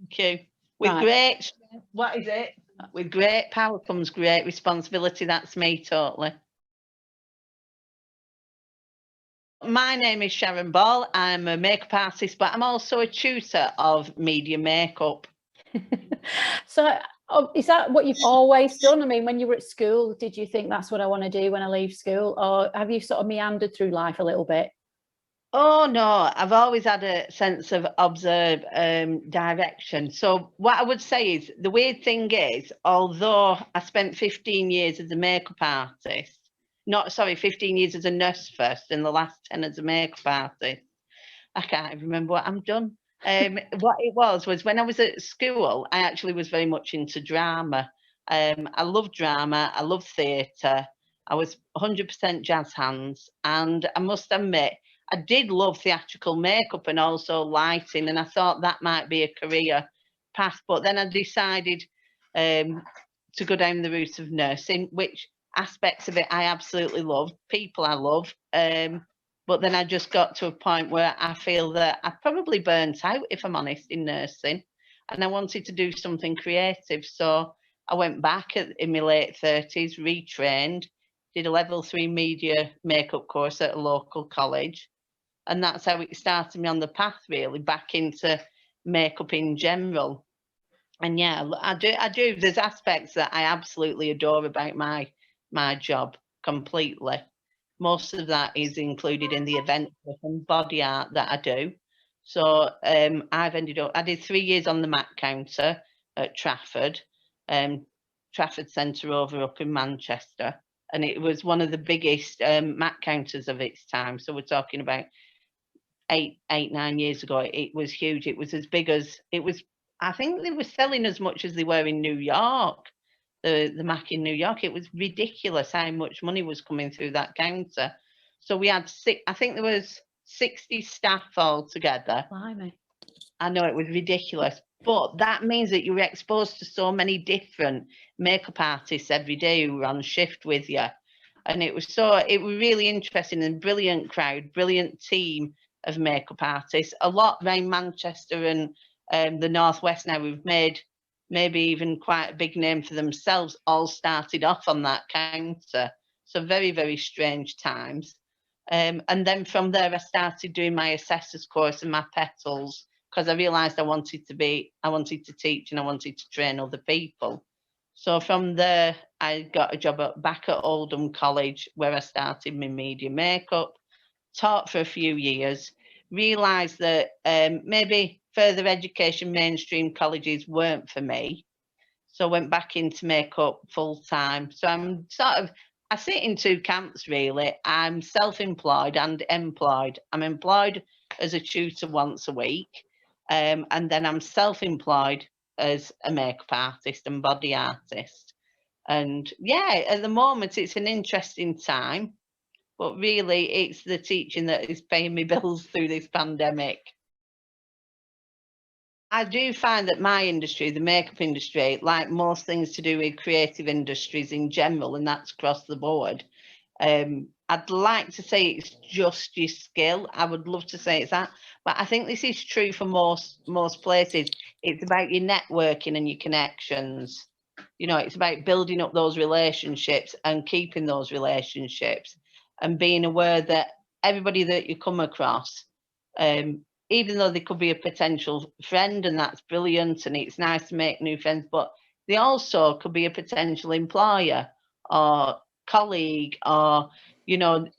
Thank you. With Right. great, what is it? With great power comes great responsibility. That's me, totally. My name is Sharon Ball. I'm a makeup artist, but I'm also a tutor of media makeup. So is that what you've always done? I mean, when you were at school, did you think that's what I want to do when I leave school? Or have you sort of meandered through life a little bit? Oh, no, I've always had a sense of direction. So what I would say is, the weird thing is, although I spent 15 years as a makeup artist, 15 years as a nurse first and the last 10 as a makeup artist, I can't even remember what I've done. What it was when I was at school, I actually was very much into drama. I love drama, I love theatre. I was 100% jazz hands, and I must admit, I did love theatrical makeup and also lighting, and I thought that might be a career path. But then I decided to go down the route of nursing, which aspects of it I absolutely love. People I love. But then I just got to a point where I feel that I probably burnt out, if I'm honest, in nursing, and I wanted to do something creative. So I went back in my late 30s, retrained, did a level 3 media makeup course at a local college. And that's how it started me on the path, really, back into makeup in general. And yeah, I do. There's aspects that I absolutely adore about my job completely. Most of that is included in the event and body art that I do. So I did 3 years on the Mac counter at Trafford, Trafford Centre over up in Manchester. And it was one of the biggest Mac counters of its time. So we're talking about 9 years ago. It was huge. It was as big as it was. I think they were selling as much as they were in New York. The Mac in New York. It was ridiculous how much money was coming through that counter. So we had I think there was 60 staff altogether. Blimey. I know, it was ridiculous. But that means that you were exposed to so many different makeup artists every day who were on shift with you. And it was really interesting, and brilliant crowd, brilliant team of makeup artists. A lot around Manchester and the Northwest now who've made maybe even quite a big name for themselves, all started off on that counter. So very, very strange times. And then from there, I started doing my assessor's course and my petals, because I realised I wanted to teach and I wanted to train other people. So from there, I got a job back at Oldham College, where I started my media makeup, taught for a few years, realised that maybe further education, mainstream colleges weren't for me. So I went back into makeup full time. So I sit in two camps, really. I'm self-employed and employed. I'm employed as a tutor once a week. And then I'm self-employed as a makeup artist and body artist. And yeah, at the moment, it's an interesting time. But really, it's the teaching that is paying me bills through this pandemic. I do find that my industry, the makeup industry, like most things to do with creative industries in general, and that's across the board, I'd like to say it's just your skill. I would love to say it's that, but I think this is true for most places. It's about your networking and your connections. You know, it's about building up those relationships and keeping those relationships, and being aware that everybody that you come across, even though they could be a potential friend, and that's brilliant, and it's nice to make new friends, but they also could be a potential employer or colleague, or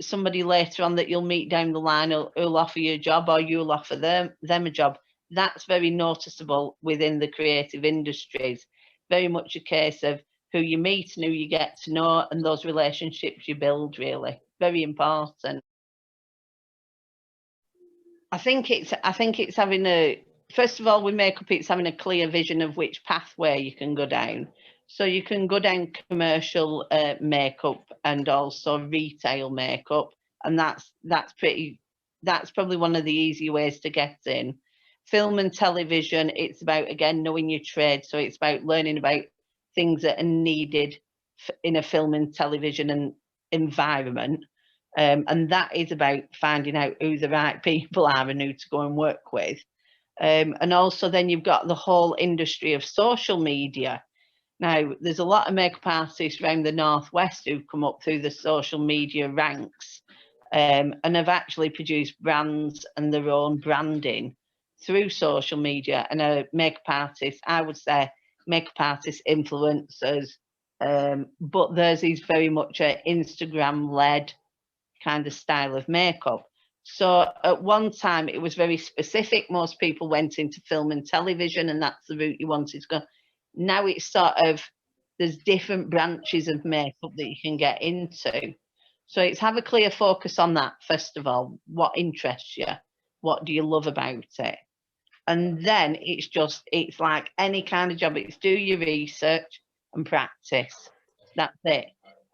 somebody later on that you'll meet down the line who'll offer you a job, or you'll offer them a job. That's very noticeable within the creative industries. Very much a case of who you meet and who you get to know, and those relationships you build, really very important. I think it's having first of all, with makeup, it's having a clear vision of which pathway you can go down. So you can go down commercial makeup and also retail makeup, and that's probably one of the easy ways to get in. Film and television, it's about, again, knowing your trade. So it's about learning about things that are needed in a film and television and environment. And that is about finding out who the right people are and who to go and work with. And also then you've got the whole industry of social media. Now, there's a lot of makeup artists around the Northwest who've come up through the social media ranks, and have actually produced brands and their own branding through social media. And a makeup artist, I would say makeup artist influencers, but theirs is very much an Instagram-led kind of style of makeup. So at one time it was very specific. Most people went into film and television, and that's the route you wanted to go. Now it's sort of, there's different branches of makeup that you can get into. So it's have a clear focus on that, first of all. What interests you? What do you love about it? And then it's like any kind of job. It's do your research and practice. That's it.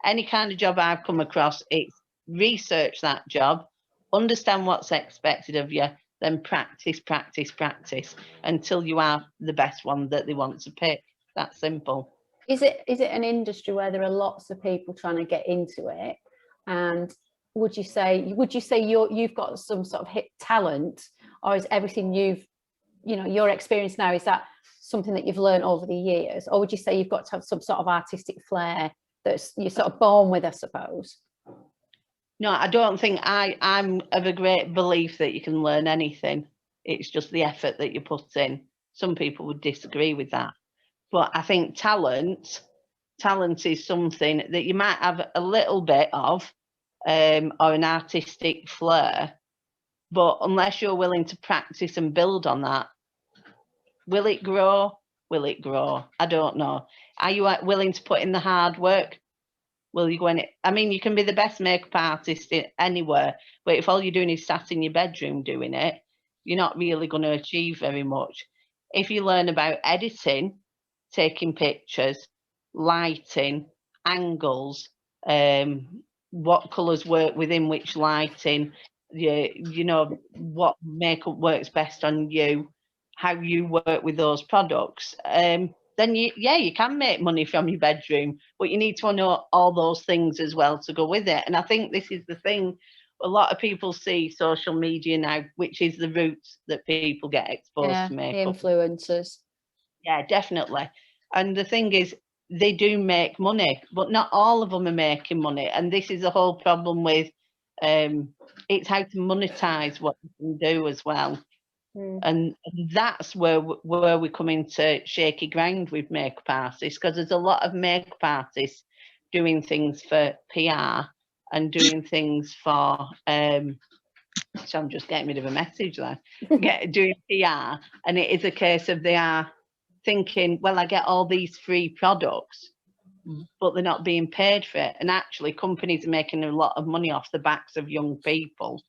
Any kind of job I've come across, it's research that job, understand what's expected of you, then practice, practice, practice until you are the best one that they want to pick. That simple. Is it an industry where there are lots of people trying to get into it? And would you say you've got some sort of hit talent, or is everything your experience now, is that something that you've learned over the years, or would you say you've got to have some sort of artistic flair that you're sort of born with, I suppose? No, I don't think I'm of a great belief that you can learn anything. It's just the effort that you put in. Some people would disagree with that. But I think talent is something that you might have a little bit of, or an artistic flair, but unless you're willing to practice and build on that, will it grow? Will it grow? I don't know. Are you willing to put in the hard work? Will you go in it? I mean, you can be the best makeup artist anywhere, but if all you're doing is sat in your bedroom doing it, you're not really going to achieve very much. If you learn about editing, taking pictures, lighting, angles, what colours work within which lighting, you know, what makeup works best on you, how you work with those products, then you can make money from your bedroom, but you need to know all those things as well to go with it. And I think this is the thing. A lot of people see social media now, which is the route that people get exposed to makeup. The influencers. Yeah, definitely. And the thing is, they do make money, but not all of them are making money. And this is the whole problem with it's how to monetize what you can do as well. And that's where we come into shaky ground with makeup artists, because there's a lot of makeup artists doing things for PR and doing things for so I'm just getting rid of a message there. Doing PR, and it is a case of they are thinking, well, I get all these free products, but they're not being paid for it. And actually companies are making a lot of money off the backs of young people,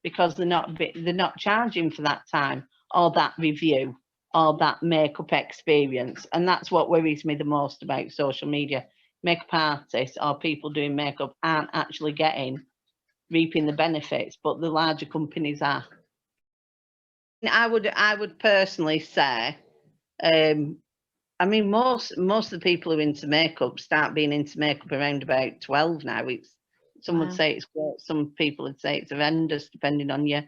because they're not charging for that time or that review or that makeup experience. And that's what worries me the most about social media. Makeup artists or people doing makeup aren't actually reaping the benefits, but the larger companies are. I would personally say, I mean, most of the people who are into makeup start being into makeup around about 12 now. Some would say it's great, some people would say it's horrendous, depending on your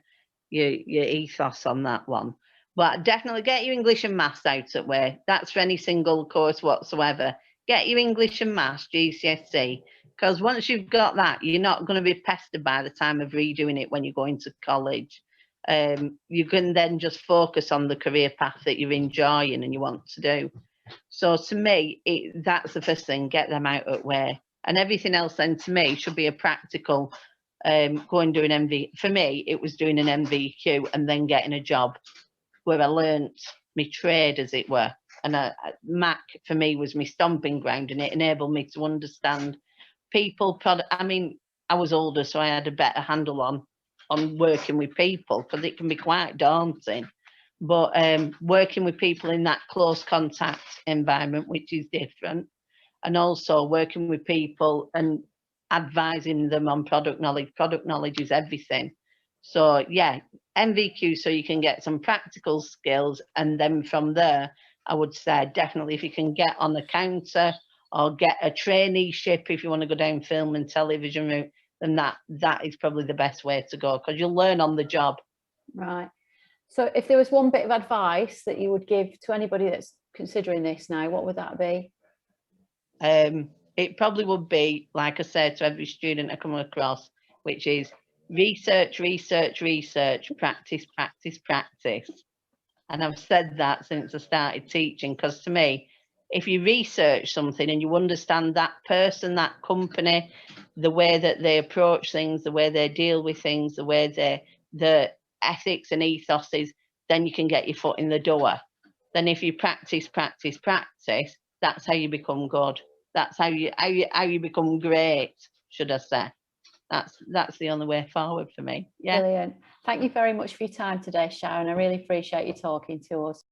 ethos on that one. But definitely get your English and maths out of the way. That's for any single course whatsoever. Get your English and maths GCSE, because once you've got that, you're not going to be pestered by the time of redoing it when you go into college. You can then just focus on the career path that you're enjoying and you want to do. So to me, that's the first thing, get them out of the way. And everything else then to me should be a practical, go and do an MV. For me, it was doing an MVQ and then getting a job where I learnt my trade, as it were. And Mac for me was my stomping ground, and it enabled me to understand people. I mean, I was older, so I had a better handle on working with people, because it can be quite daunting. But working with people in that close contact environment, which is different, and also working with people and advising them on product knowledge. Product knowledge is everything. So yeah, MVQ, so you can get some practical skills, and then from there, I would say definitely if you can get on the counter or get a traineeship if you want to go down film and television route, then that is probably the best way to go, because you'll learn on the job. Right. So if there was one bit of advice that you would give to anybody that's considering this now, what would that be? It probably would be, like I said, to every student I come across, which is research, research, research, practice, practice, practice. And I've said that since I started teaching, because to me, if you research something and you understand that person, that company, the way that they approach things, the way they deal with things, the way the ethics and ethos is, then you can get your foot in the door. Then if you practice, practice, practice, that's how you become good. That's how you become great, should I say. That's the only way forward for me. Yeah. Brilliant. Thank you very much for your time today, Sharon. I really appreciate you talking to us.